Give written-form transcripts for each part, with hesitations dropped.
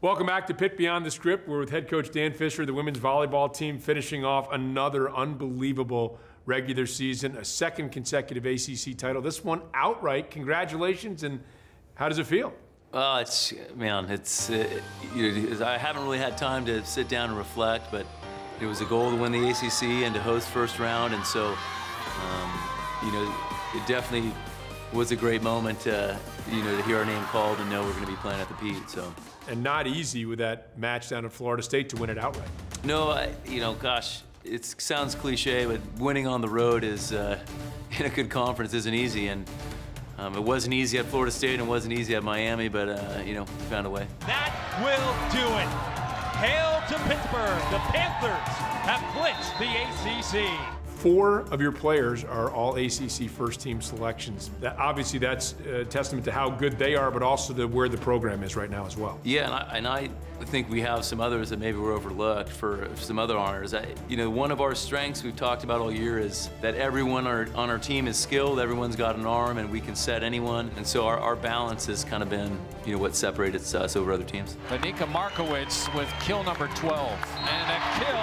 Welcome back to Pitt Beyond the Script. We're with head coach Dan Fisher, the women's volleyball team, finishing off another unbelievable regular season, a second consecutive ACC title. This one outright. Congratulations, and how does it feel? I haven't really had time to sit down and reflect, but it was a goal to win the ACC and to host first round, and so, it definitely was a great moment to hear our name called and know we're going to be playing at the Pitt. So. And not easy with that match down in Florida State to win it outright. No, gosh, it sounds cliche, but winning on the road is in a good conference isn't easy, and it wasn't easy at Florida State and it wasn't easy at Miami, but we found a way. That will do it. Hail to Pittsburgh. The Panthers have clinched the ACC. 4 of your players are all ACC First Team selections. Obviously, that's a testament to how good they are, but also to where the program is right now as well. Yeah, and I think we have some others that maybe were overlooked for some other honors. One of our strengths we've talked about all year is that everyone on our team is skilled, everyone's got an arm, and we can set anyone. And so our balance has kind of been, what separated us over other teams. Anika Markowitz with kill number 12. And a kill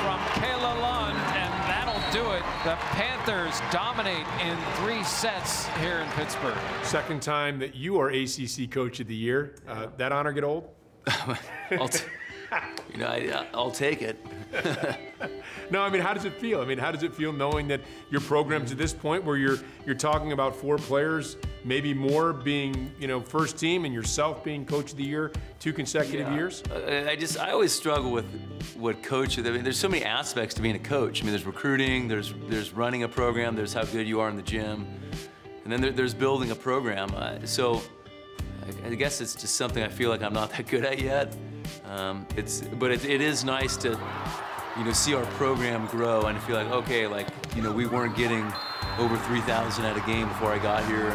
from Kayla Lund, and that'll do it. The Panthers dominate in 3 sets here in Pittsburgh. Second time that you are ACC Coach of the Year. That honor get old? I'll take it. No, how does it feel? How does it feel knowing that your program's at this point where you're talking about 4 players, maybe more being, first team, and yourself being Coach of the Year 2 consecutive years? I always struggle with what coach. There's so many aspects to being a coach. There's recruiting, there's running a program, there's how good you are in the gym, and then there's building a program. So I guess it's just something I feel like I'm not that good at yet. But it is nice to see our program grow and feel like, okay, we weren't getting over 3,000 at a game before I got here,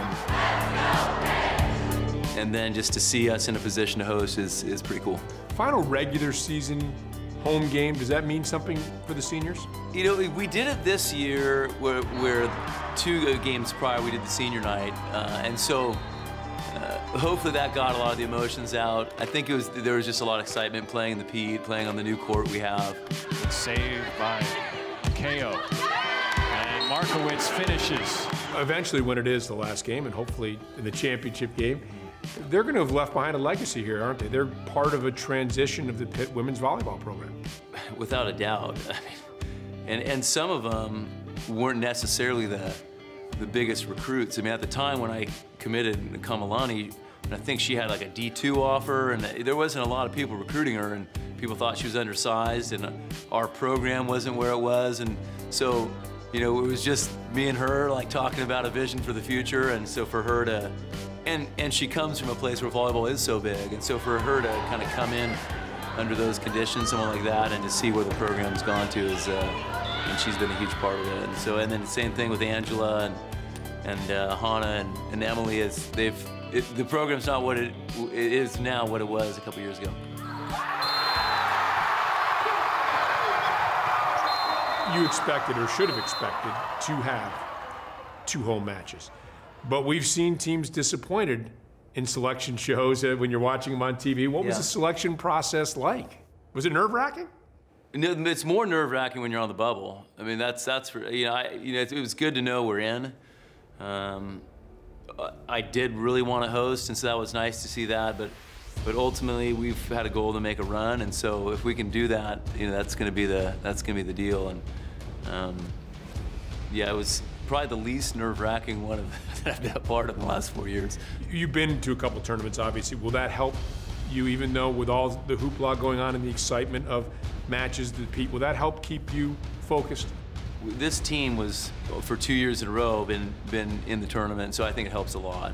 and then just to see us in a position to host is pretty cool. Final regular season home game, does that mean something for the seniors? We did it this year where 2 games prior we did the senior night, and so hopefully that got a lot of the emotions out. I think there was just a lot of excitement playing in the Pitt, playing on the new court we have. It's saved by KO. And Markowitz finishes. Eventually, when it is the last game, and hopefully in the championship game, they're going to have left behind a legacy here, aren't they? They're part of a transition of the Pitt women's volleyball program. Without a doubt. And some of them weren't necessarily the biggest recruits. At the time when I committed to Kamalani, I think she had like a D2 offer, and there wasn't a lot of people recruiting her, and people thought she was undersized, and our program wasn't where it was, and so, it was just me and her talking about a vision for the future, and so for her to, and she comes from a place where volleyball is so big, and so for her to kind of come in under those conditions, someone like that, and to see where the program's gone to is, and she's been a huge part of it. And then the same thing with Angela and Hannah and Emily the program's not what it is now, what it was a couple years ago. You expected, or should have expected, to have 2 home matches. But we've seen teams disappointed in selection shows when you're watching them on TV. What was the selection process like? Was it nerve-wracking? No, it's more nerve-wracking when you're on the bubble. That's it was good to know we're in. I did really want to host, and so that was nice to see that. But ultimately, we've had a goal to make a run, and so if we can do that, that's going to be the deal. And it was probably the least nerve-wracking one that I've been a part of in the last 4 years. You've been to a couple tournaments, obviously. Will that help you, even though with all the hoopla going on and the excitement of matches, will that help keep you focused? This team was, for 2 years in a row, been in the tournament, so I think it helps a lot.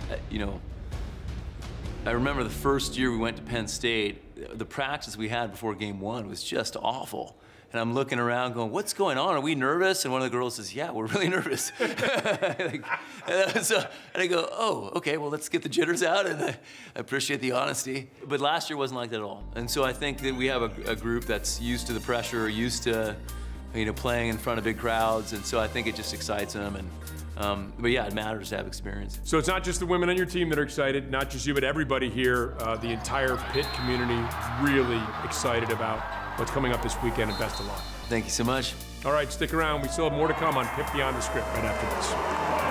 I remember the first year we went to Penn State, the practice we had before game 1 was just awful. And I'm looking around going, what's going on? Are we nervous? And one of the girls says, yeah, we're really nervous. And I go, oh, okay, well, let's get the jitters out. And I appreciate the honesty. But last year wasn't like that at all. And so I think that we have a group that's used to the pressure, used to playing in front of big crowds. And so I think it just excites them. And But yeah, it matters to have experience. So it's not just the women on your team that are excited, not just you, but everybody here, the entire Pitt community, really excited about what's coming up this weekend, and best of luck. Thank you so much. All right, stick around. We still have more to come on Pitt Beyond the Script right after this.